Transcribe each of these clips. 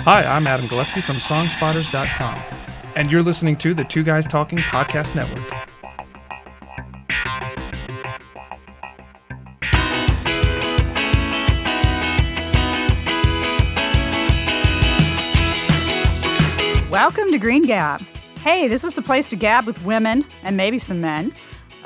Hi, I'm Adam Gillespie from Songspotters.com, and you're listening to the Two Guys Talking Podcast Network. Welcome to Green Gab. Hey, this is the place to gab with women, and maybe some men,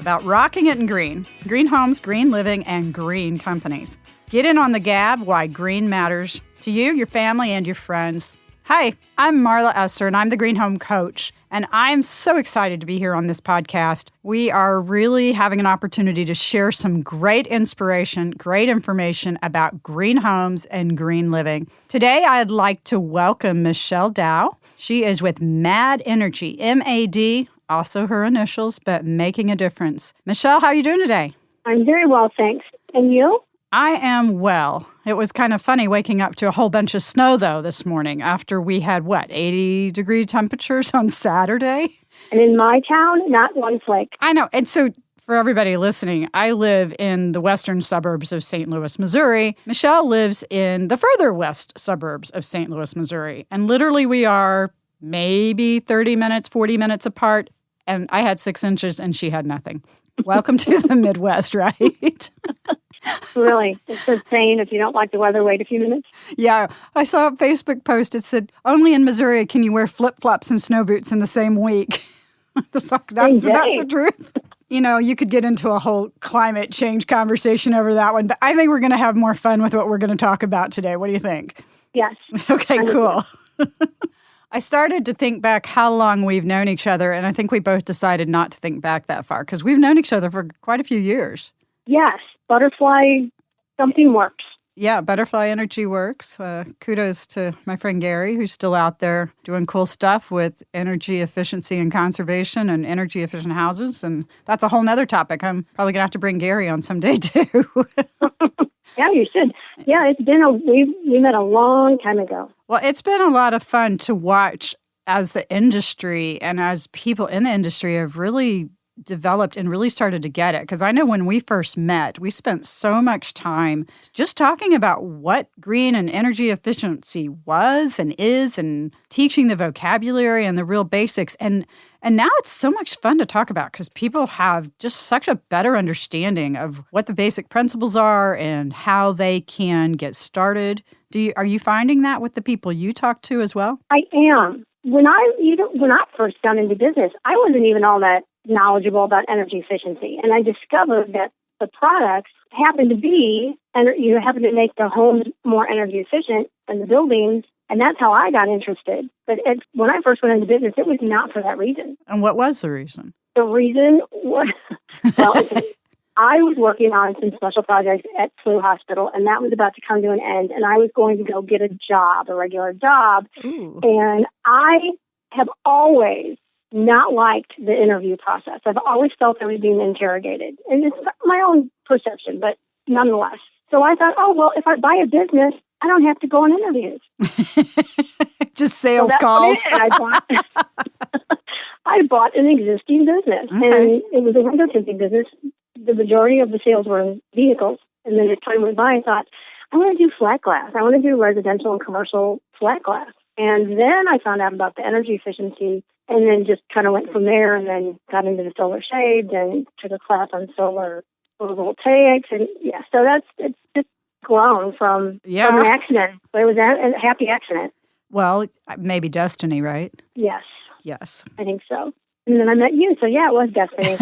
about rocking it in green. Green homes, green living, and green companies. Get in on the gab why green matters to you, your family, and your friends. Hi, I'm Marla Esser, and I'm the Green Home Coach, and I'm so excited to be here on this podcast. We are really having an opportunity to share some great inspiration, great information about green homes and green living. Today, I'd like to welcome Michele Dow. She is with MAD Energy, M-A-D, also her initials, but making a difference. Michele, how are you doing today? I'm very well, thanks. And you? I am well. It was kind of funny waking up to a whole bunch of snow, though, this morning after we had, 80-degree temperatures on Saturday? And in my town, not one flake. I know. And so for everybody listening, I live in the western suburbs of St. Louis, Missouri. Michele lives in the further west suburbs of St. Louis, Missouri. And literally we are maybe 30 minutes, 40 minutes apart. And I had 6 inches and she had nothing. Welcome to the Midwest, right? Really. It's insane. If you don't like the weather, wait a few minutes. Yeah. I saw a Facebook post. It said, only in Missouri can you wear flip-flops and snow boots in the same week. That's about the truth. You know, you could get into a whole climate change conversation over that one, but I think we're going to have more fun with what we're going to talk about today. What do you think? Yes. Okay, cool. I started to think back how long we've known each other, and I think we both decided not to think back that far because we've known each other for quite a few years. Yes. Butterfly, something works. Yeah, Butterfly Energy works. Kudos to my friend Gary, who's still out there doing cool stuff with energy efficiency and conservation and energy efficient houses. And that's a whole nother topic. I'm probably going to have to bring Gary on someday, too. Yeah, you should. Yeah, it's been we met a long time ago. Well, it's been a lot of fun to watch as the industry and as people in the industry have really developed and really started to get it. Because I know when we first met, we spent so much time just talking about what green and energy efficiency was and is and teaching the vocabulary and the real basics. And now it's so much fun to talk about because people have just such a better understanding of what the basic principles are and how they can get started. Are you finding that with the people you talk to as well? I am. When I first got into business, I wasn't even all that knowledgeable about energy efficiency. And I discovered that the products happen to to make the homes more energy efficient and the buildings. And that's how I got interested. But when I first went into business, it was not for that reason. And what was the reason? The reason was, I was working on some special projects at Cloos Hospital, and that was about to come to an end. And I was going to go get a regular job. Ooh. And I have always not liked the interview process. I've always felt I was being interrogated. And it's my own perception, but nonetheless. So I thought, if I buy a business, I don't have to go on interviews. Just sales calls. I bought an existing business, okay. And it was a window tinting business. The majority of the sales were in vehicles. And then as time went by, I thought, I want to do flat glass. I want to do residential and commercial flat glass. And then I found out about the energy efficiency and then just kind of went from there and then got into the solar shades and took a class on solar photovoltaics. And so it's just grown from an accident. But it was a happy accident. Well, maybe destiny, right? Yes. Yes. I think so. And then I met you. So it was destiny.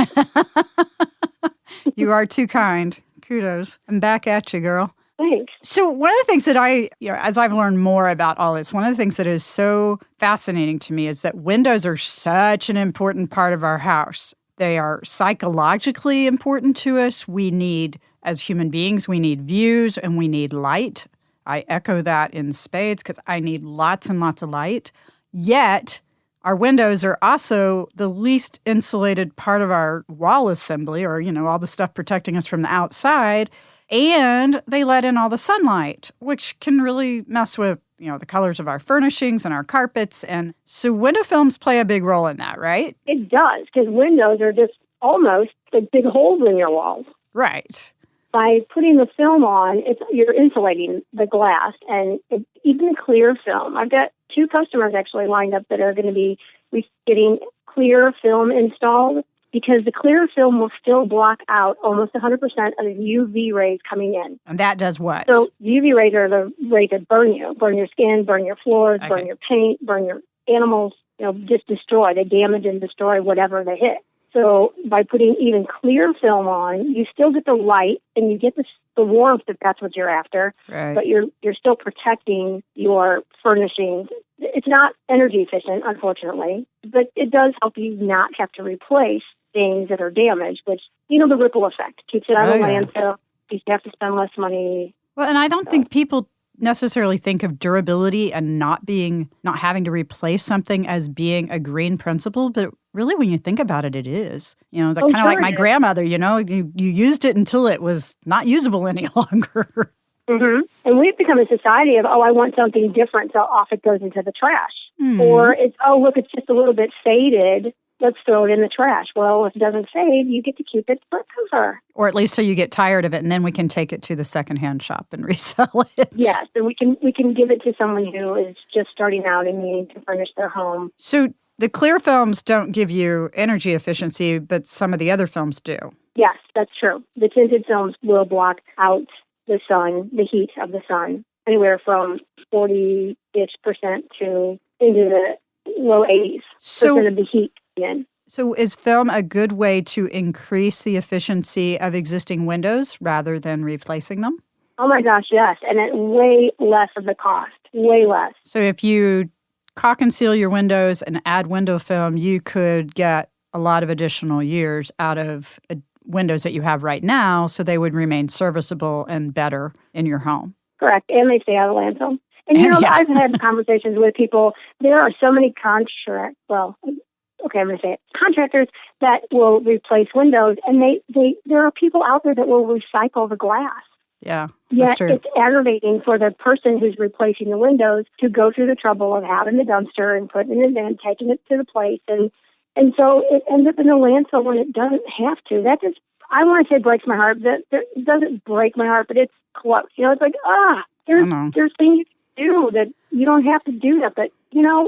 You are too kind. Kudos. I'm back at you, girl. Thanks. So one of the things that as I've learned more about all this, one of the things that is so fascinating to me is that windows are such an important part of our house. They are psychologically important to us. We need, as human beings, we need views and we need light. I echo that in spades because I need lots and lots of light. Yet, our windows are also the least insulated part of our wall assembly or, all the stuff protecting us from the outside. And they let in all the sunlight, which can really mess with, the colors of our furnishings and our carpets. And so window films play a big role in that, right? It does, because windows are just almost like big holes in your walls. Right. by putting the film on, you're insulating the glass, and even clear film. I've got 2 customers actually lined up that are going to be getting clear film installed, because the clear film will still block out almost 100% of the UV rays coming in. And that does what? So UV rays are the rays that burn your skin, burn your floors, Okay. burn your paint, burn your animals, just destroy. They damage and destroy whatever they hit. So by putting even clear film on, you still get the light and you get the warmth if that's what you're after, Right. but you're still protecting your furnishings. It's not energy efficient, unfortunately, but it does help you not have to replace things that are damaged, which, the ripple effect keeps it out of landfill. You have to spend less money. Well, and I don't think people necessarily think of durability and not having to replace something as being a green principle, but really when you think about it, it is. Kind of like my grandmother, you used it until it was not usable any longer. Mm-hmm. And we've become a society of, I want something different, so off it goes into the trash. Mm-hmm. Or it's, look, it's just a little bit faded, let's throw it in the trash. Well, if it doesn't fade, you get to keep it forever. Or at least till you get tired of it, and then we can take it to the secondhand shop and resell it. Yes, and we can give it to someone who is just starting out and needing to furnish their home. So the clear films don't give you energy efficiency, but some of the other films do. Yes, that's true. The tinted films will block out the sun, the heat of the sun, anywhere from 40-ish% to into the low 80s percent of the heat in. So is film a good way to increase the efficiency of existing windows rather than replacing them? Oh my gosh, yes. And at way less of the cost, way less. So if you caulk and seal your windows and add window film, you could get a lot of additional years out of windows that you have right now, so they would remain serviceable and better in your home. Correct. And they stay out of landfill. And, I've had conversations with people. There are so many contractors that will replace windows, and there are people out there that will recycle the glass. Yeah, Yet that's true. it's aggravating for the person who's replacing the windows to go through the trouble of having the dumpster and putting it in, taking it to the place, and so it ends up in the landfill when it doesn't have to. That just, I want to say, breaks my heart. It doesn't break my heart, but it's close. It's like, there's things you can do that you don't have to do that, but in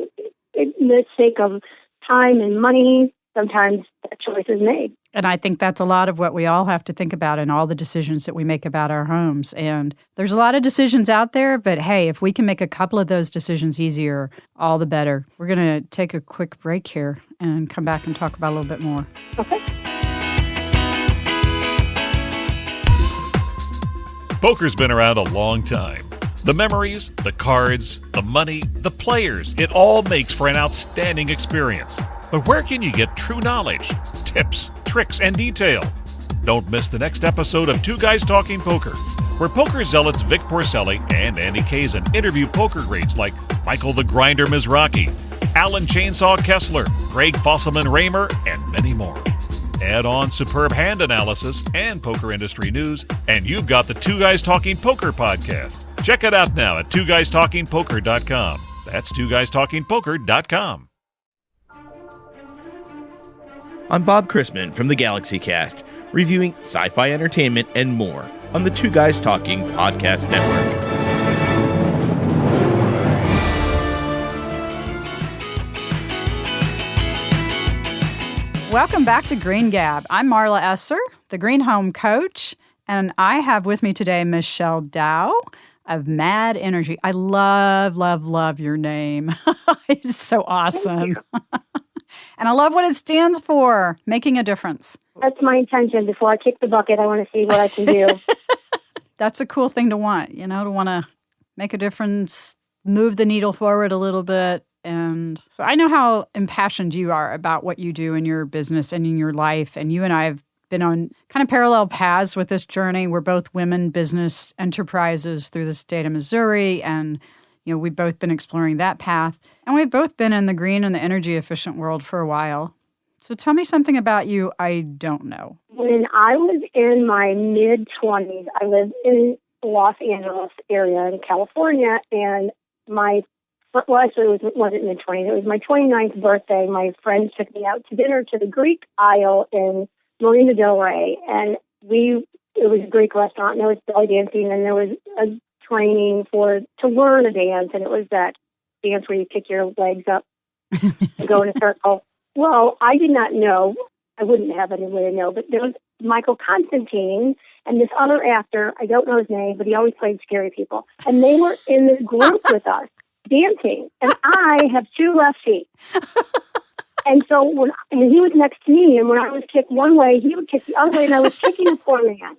the sake of time and money, sometimes that choice is made. And I think that's a lot of what we all have to think about in all the decisions that we make about our homes. And there's a lot of decisions out there, but hey, if we can make a couple of those decisions easier, all the better. We're going to take a quick break here and come back and talk about a little bit more. Okay. Poker's been around a long time. The memories, the cards, the money, the players, it all makes for an outstanding experience. But where can you get true knowledge, tips, tricks, and detail? Don't miss the next episode of Two Guys Talking Poker, where poker zealots Vic Porcelli and Andy Kazin interview poker greats like Michael the Grinder Mizrachi, Alan Chainsaw Kessler, Greg Fosselman Raymer, and many more. Add on superb hand analysis and poker industry news, and you've got the Two Guys Talking Poker podcast. Check it out now at twoguystalkingpoker.com. That's twoguystalkingpoker.com. I'm Bob Chrisman from the Galaxy Cast, reviewing sci-fi entertainment and more on the Two Guys Talking Podcast Network. Welcome back to Green Gab. I'm Marla Esser, the Green Home Coach, and I have with me today Michele Dow of Mad Energy. I love your name. It's so awesome. And I love what it stands for, making a difference. That's my intention. Before I kick the bucket, I want to see what I can do. That's a cool thing to want, to want to make a difference, move the needle forward a little bit. And so I know how impassioned you are about what you do in your business and in your life. And you and I have been on kind of parallel paths with this journey. We're both women business enterprises through the state of Missouri. And, we've both been exploring that path. And we've both been in the green and the energy efficient world for a while. So tell me something about you I don't know. When I was in my mid-20s, I lived in Los Angeles area in California, and actually it wasn't mid-20s. It was my 29th birthday. My friends took me out to dinner to the Greek Isle in Marina del Rey, and we it was a Greek restaurant, and there was belly dancing, and there was a training to learn a dance, and it was that dance where you kick your legs up and go in a circle. Well, I did not know. I wouldn't have any way to know, but there was Michael Constantine and this other actor. I don't know his name, but he always played scary people. And they were in this group with us dancing. And I have 2 left feet. And so and he was next to me, and when I was kicked one way, he would kick the other way, and I was kicking a poor man.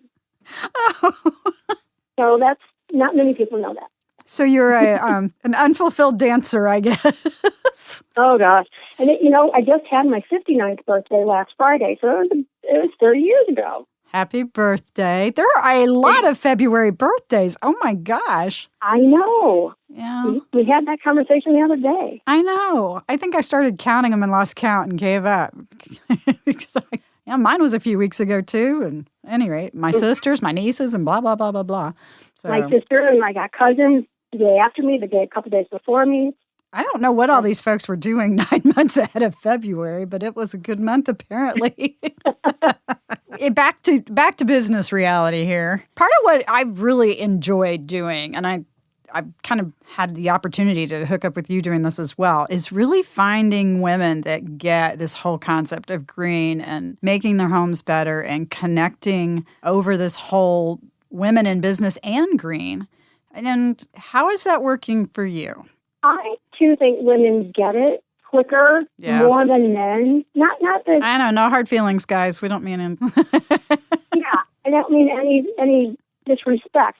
Oh. So that's not many people know that. So you're an unfulfilled dancer, I guess. Oh, gosh. And, I just had my 59th birthday last Friday, so it was 30 years ago. Happy birthday. There are a lot of February birthdays. Oh, my gosh. I know. Yeah. We had that conversation the other day. I know. I think I started counting them and lost count and gave up. Mine was a few weeks ago, too. And at any rate, my sisters, my nieces, and blah, blah, blah, blah, blah. So, my sister and I got cousins the day after me, a couple days before me. I don't know what all these folks were doing 9 months ahead of February, but it was a good month apparently. Back to business reality here. Part of what I've really enjoyed doing, and I've kind of had the opportunity to hook up with you doing this as well, is really finding women that get this whole concept of green and making their homes better and connecting over this whole women in business and green. And how is that working for you? I, too, think women get it quicker, more than men. Not that... I know, no hard feelings, guys. We don't mean it. Yeah, I don't mean any disrespect.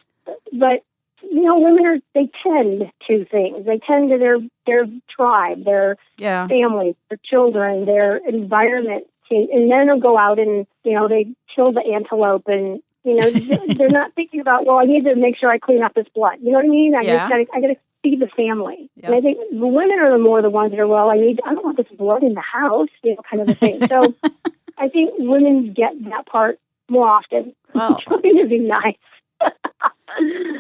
But, women they tend to things. They tend to their tribe, their family, their children, their environment. And then they'll go out and, they kill the antelope and, they're not thinking about, well, I need to make sure I clean up this blood. You know what I mean? I got to feed the family. Yep. And I think the women are the ones that are, well, I don't want this blood in the house, kind of a thing. So I think women get that part more often. Well, trying to be nice.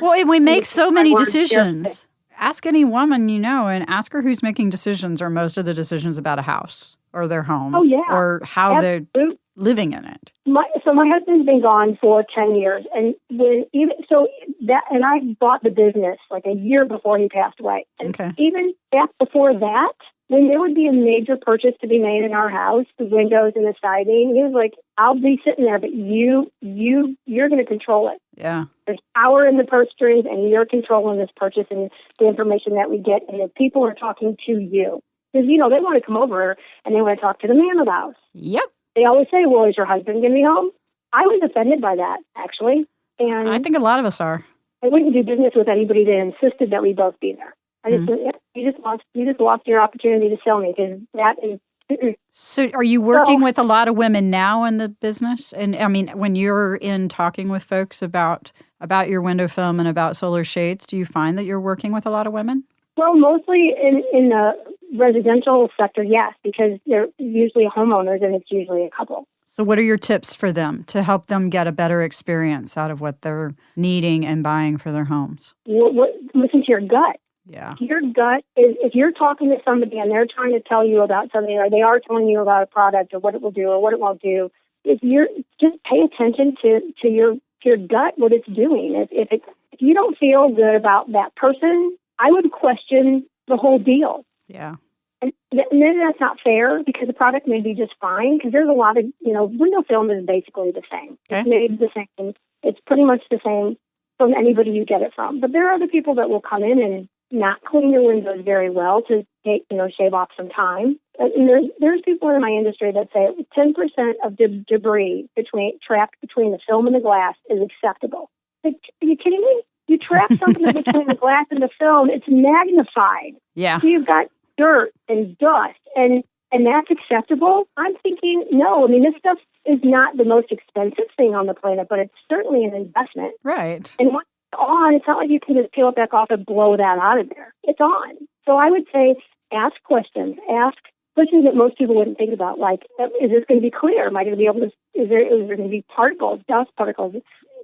Well, and we make so many decisions. Ask any woman and ask her who's making decisions, or most of the decisions about a house or their home. Oh, yeah. Or how they're living in it. My husband's been gone for 10 years, and I bought the business like a year before he passed away. And even back before that, when there would be a major purchase to be made in our house, the windows and the siding, he was like, "I'll be sitting there, but you're going to control it. Yeah, there's power in the purse strings, and you're controlling this purchase and the information that we get, and if people are talking to you, because they want to come over and they want to talk to the man of the house. Yep." They always say, "Well, is your husband going to be home?" I was offended by that, actually. And I think a lot of us are. I wouldn't do business with anybody that insisted that we both be there. You just lost your opportunity to sell me, because that is. So are you working with a lot of women now in the business? And I mean, when you're in talking with folks about your window film and about solar shades, do you find that you're working with a lot of women? Well, mostly in the residential sector, yes, because they're usually homeowners and it's usually a couple. So what are your tips for them to help them get a better experience out of what they're needing and buying for their homes? Listen to your gut. Yeah. Your gut is, if you're talking to somebody and they're trying to tell you about something, or they are telling you about a product or what it will do or what it won't do, if you're just pay attention to your gut, what it's doing. If you don't feel good about that person, I would question the whole deal. Yeah. And then that's not fair, because the product may be just fine, because there's a lot of, window film is basically the same. Okay. It's made the same. It's pretty much the same from anybody you get it from. But there are other people that will come in and not clean your windows very well to take, shave off some time. And there's people in my industry that say 10% of the debris trapped between the film and the glass is acceptable. Like, are you kidding me? You trap something between the glass and the film, it's magnified. Yeah. So you've got dirt and dust, and that's acceptable? I'm thinking, no. I mean, this stuff is not the most expensive thing on the planet, but it's certainly an investment. Right. And once it's on, it's not like you can just peel it back off and blow that out of there. It's on. So I would say ask questions. Ask questions that most people wouldn't think about, like, is this going to be clear? Am I going to be able to, is there going to be particles, dust particles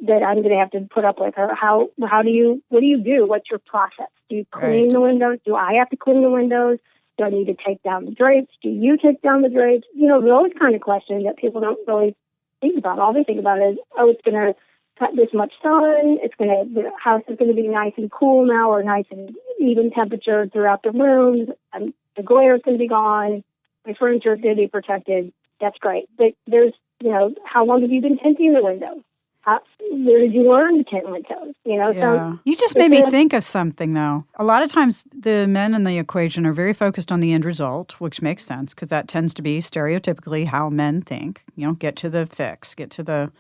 that I'm going to have to put up with? Or what do you do? What's your process? Do you clean the windows? Do I have to clean the windows? Do I need to take down the drapes? Do you take down the drapes? Those kind of questions that people don't really think about. All they think about is, it's going to cut this much sun. The house is going to be nice and cool now, or nice and even temperature throughout the rooms. The glare is going to be gone. My furniture is going to be protected. That's great. But there's, how long have you been tinting the windows? Where did you learn to tint windows? Yeah. So you just made me think of something, though. A lot of times the men in the equation are very focused on the end result, which makes sense because that tends to be stereotypically how men think. Get to the fix, get to the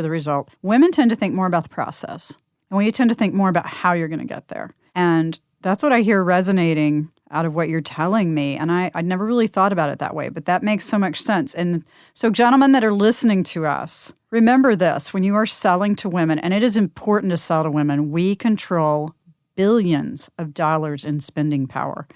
result. Women tend to think more about the process, and we tend to think more about how you're going to get there. And that's what I hear resonating out of what you're telling me. And I'd never really thought about it that way, but that makes so much sense. And so gentlemen that are listening to us, remember this, when you are selling to women, and it is important to sell to women, we control billions of dollars in spending power.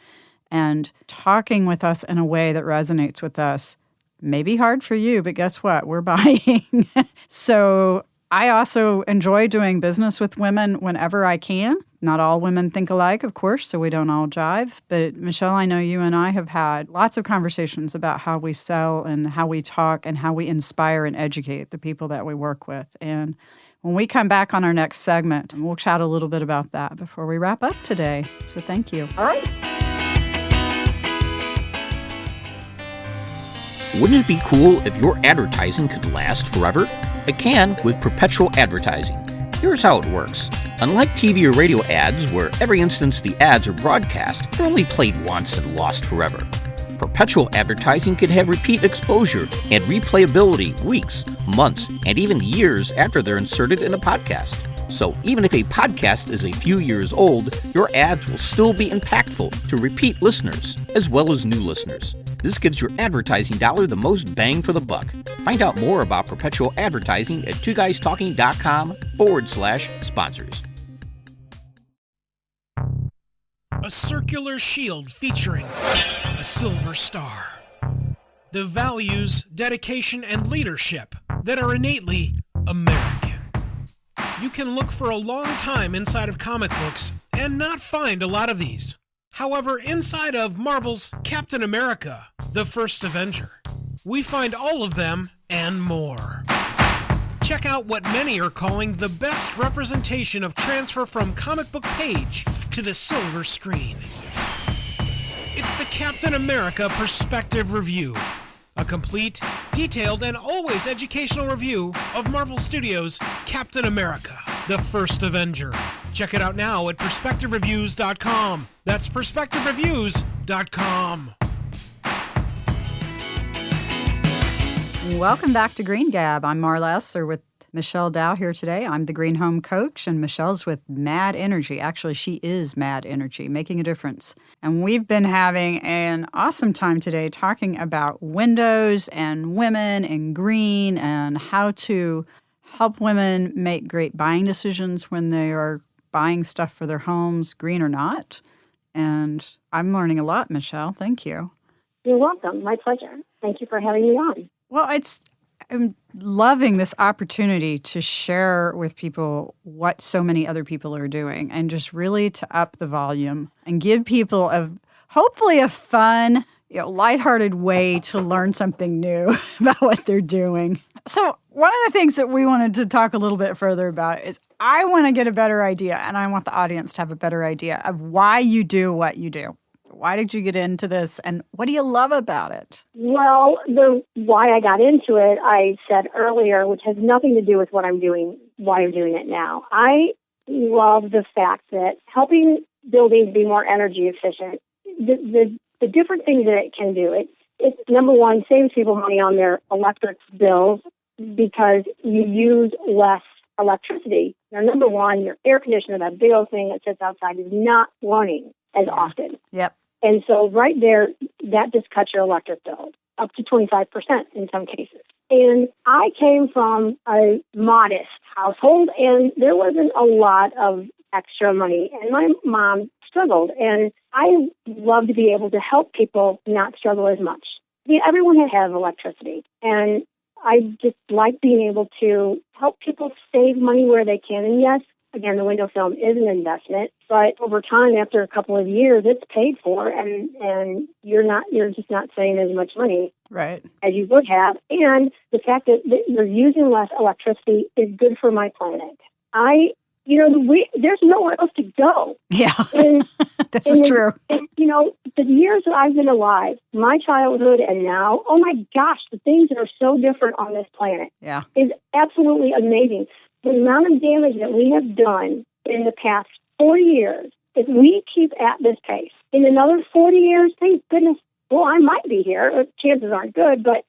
And talking with us in a way that resonates with us may be hard for you, but guess what? We're buying. So I also enjoy doing business with women whenever I can. Not all women think alike, of course, so we don't all jive. But Michele, I know you and I have had lots of conversations about how we sell and how we talk and how we inspire and educate the people that we work with. And when we come back on our next segment, we'll chat a little bit about that before we wrap up today. So thank you. All right. Wouldn't it be cool if your advertising could last forever? It can with perpetual advertising. Here's how it works. Unlike TV or radio ads, where every instance the ads are broadcast, they're only played once and lost forever. Perpetual advertising could have repeat exposure and replayability weeks, months, and even years after they're inserted in a podcast. So even if a podcast is a few years old, your ads will still be impactful to repeat listeners, as well as new listeners. This gives your advertising dollar the most bang for the buck. Find out more about perpetual advertising at twoguystalking.com/sponsors. A circular shield featuring a silver star. The values, dedication, and leadership that are innately American. You can look for a long time inside of comic books and not find a lot of these. However, inside of Marvel's Captain America, the First Avenger, we find all of them and more. Check out what many are calling the best representation of transfer from comic book page to the silver screen. It's the Captain America Perspective Review, a complete, detailed, and always educational review of Marvel Studios' Captain America, the First Avenger. Check it out now at perspectivereviews.com. That's perspectivereviews.com. Welcome back to Green Gab. I'm Marla Esser with Michele Dow here today. I'm the Green Home Coach, and Michelle's with Mad Energy. Actually, she is Mad Energy, making a difference. And we've been having an awesome time today talking about windows and women and green and how to help women make great buying decisions when they are buying stuff for their homes, green or not. And I'm learning a lot, Michele. Thank you. You're welcome. My pleasure. Thank you for having me on. Well, I'm loving this opportunity to share with people what so many other people are doing and just really to up the volume and give people hopefully a fun, lighthearted way to learn something new about what they're doing. So one of the things that we wanted to talk a little bit further about is I want to get a better idea, and I want the audience to have a better idea of why you do what you do. Why did you get into this, and what do you love about it? Well, the why I got into it, I said earlier, which has nothing to do with what I'm doing, why I'm doing it now. I love the fact that helping buildings be more energy efficient, the different things that it can do, it number one, saves people money on their electric bills because you use less electricity. Now, number one, your air conditioner, that big old thing that sits outside, is not running as often. Yep. And so right there, that just cuts your electric bill up to 25% in some cases. And I came from a modest household, and there wasn't a lot of extra money. And my mom struggled, and I love to be able to help people not struggle as much. I mean, everyone has electricity, and I just like being able to help people save money where they can. And yes, again, the window film is an investment, but over time, after a couple of years, it's paid for, and you're just not saving as much money Right. as you would have. And the fact that you're using less electricity is good for my planet. There's nowhere else to go. Yeah, And, this is true. And, the years that I've been alive, my childhood and now, oh my gosh, the things that are so different on this planet Yeah. is absolutely amazing. The amount of damage that we have done in the past 40 years, if we keep at this pace, in another 40 years, thank goodness, well, I might be here. Chances aren't good, but,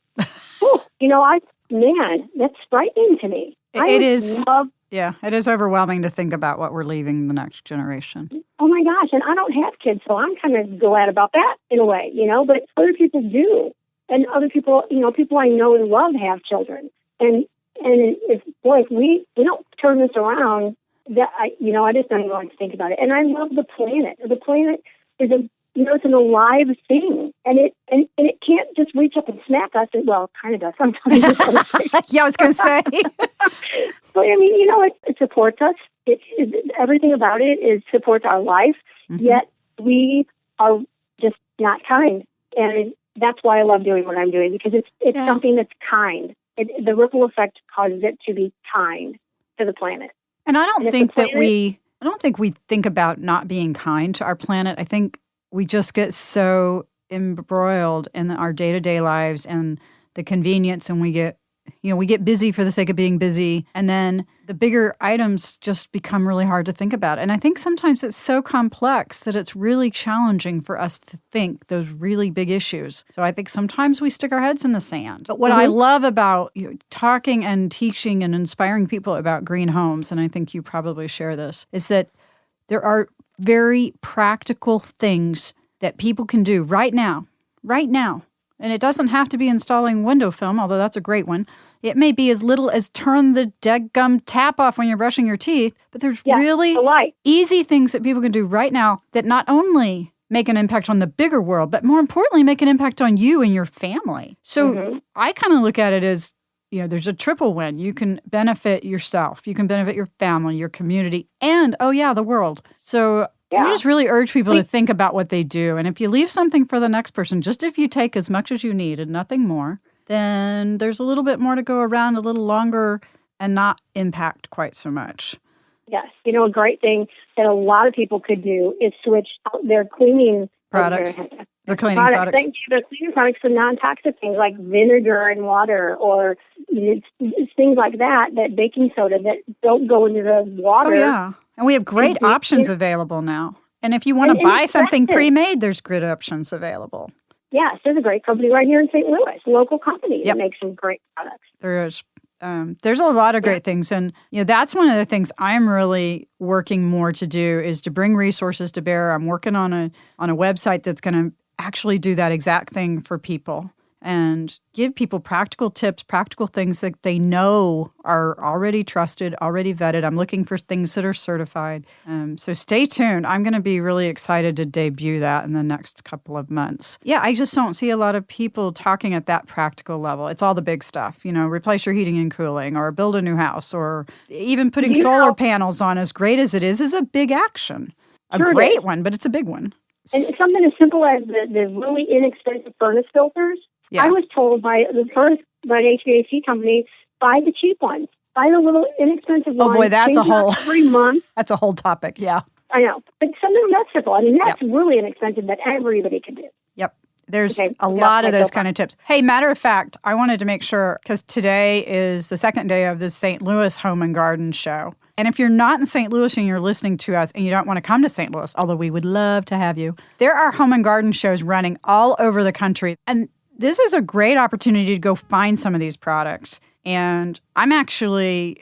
that's frightening to me. It is. Yeah, it is overwhelming to think about what we're leaving the next generation. Oh my gosh, and I don't have kids, so I'm kind of glad about that in a way, but other people do. And other people, people I know and love have children. And if we don't turn this around, that I just don't even want to think about it. And I love the planet. The planet is it's an alive thing, and it can't just reach up and smack us. Well, it kind of does sometimes. Yeah, I was going to say. But it supports us. Everything about it supports our life. Mm-hmm. Yet we are just not kind, and that's why I love doing what I'm doing, because it's something that's kind. The ripple effect causes it to be kind to the planet. And I don't think we think about not being kind to our planet. I think we just get so embroiled in our day-to-day lives and the convenience, and we get busy for the sake of being busy, and then the bigger items just become really hard to think about. And I think sometimes it's so complex that it's really challenging for us to think those really big issues. So I think sometimes we stick our heads in the sand. But what I love about talking and teaching and inspiring people about green homes, and I think you probably share this, is that there are very practical things that people can do right now. And it doesn't have to be installing window film, although that's a great one. It may be as little as turn the deadgum tap off when you're brushing your teeth, but there's really easy things that people can do right now that not only make an impact on the bigger world, but more importantly, make an impact on you and your family. So I kind of look at it as, there's a triple win. You can benefit yourself, you can benefit your family, your community, and, the world. So I just really urge people to think about what they do. And if you leave something for the next person, just if you take as much as you need and nothing more, then there's a little bit more to go around, a little longer, and not impact quite so much. Yes. A great thing that a lot of people could do is switch out their cleaning products. The cleaning products. Thank you. The cleaning products for non-toxic things like vinegar and water, or things like that baking soda that don't go into the water. Oh, yeah. And we have great options available now. And if you want to buy something pre-made, there's great options available. Yes, there's a great company right here in St. Louis, a local company that makes some great products. There is. There's a lot of great things. And, that's one of the things I'm really working more to do is to bring resources to bear. I'm working on a website that's going to actually do that exact thing for people and give people practical tips, practical things that they know are already trusted, already vetted. I'm looking for things that are certified. So stay tuned. I'm going to be really excited to debut that in the next couple of months. Yeah, I just don't see a lot of people talking at that practical level. It's all the big stuff, replace your heating and cooling or build a new house, or even putting solar panels on, as great as it is a big action. A great one, but it's a big one. And something as simple as the really inexpensive furnace filters. Yeah. I was told by an HVAC company, buy the cheap ones. Buy the little inexpensive ones. Oh boy, that's a whole every month. That's a whole topic. Yeah, I know, but something that's simple. That's really inexpensive that everybody can do. Yep. There's a lot of those kind of tips. Hey, matter of fact, I wanted to make sure, because today is the second day of the St. Louis Home and Garden Show. And if you're not in St. Louis and you're listening to us and you don't want to come to St. Louis, although we would love to have you, there are home and garden shows running all over the country. And this is a great opportunity to go find some of these products. And I'm actually,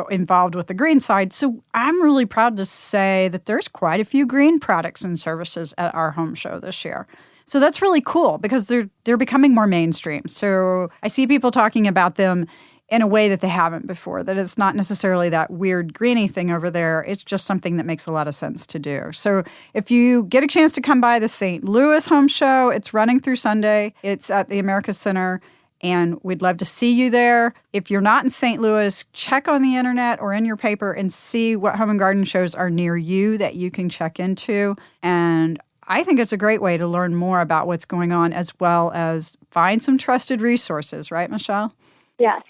involved with the green side. So I'm really proud to say that there's quite a few green products and services at our home show this year. So that's really cool because they're becoming more mainstream. So I see people talking about them in a way that they haven't before, that it's not necessarily that weird greeny thing over there. It's just something that makes a lot of sense to do. So if you get a chance to come by the St. Louis Home Show, it's running through Sunday. It's at the America Center. And we'd love to see you there. If you're not in St. Louis, check on the internet or in your paper and see what home and garden shows are near you that you can check into. And I think it's a great way to learn more about what's going on, as well as find some trusted resources, right, Michele? Yes,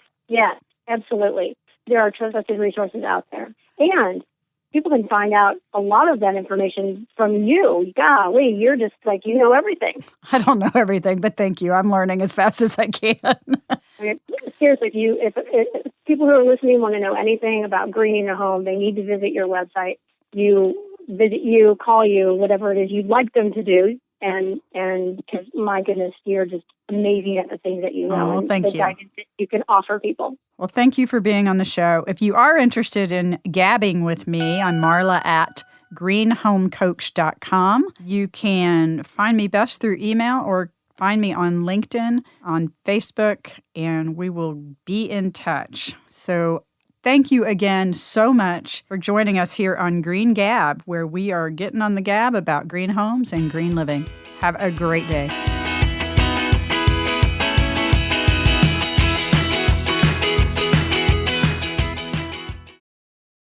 absolutely. There are trusted resources out there. And people can find out a lot of that information from you. Golly, you're just like, you know everything. I don't know everything, but thank you. I'm learning as fast as I can. I mean, seriously, if people who are listening want to know anything about greening a home, they need to visit your website. Call you, whatever it is you'd like them to do. And because, my goodness, you're just amazing at the things that you know. Oh, thank you. Guidance that you can offer people. Well, thank you for being on the show. If you are interested in gabbing with me, I'm Marla at greenhomecoach.com. You can find me best through email or find me on LinkedIn, on Facebook, and we will be in touch. So thank you again so much for joining us here on Green Gab, where we are getting on the gab about green homes and green living. Have a great day.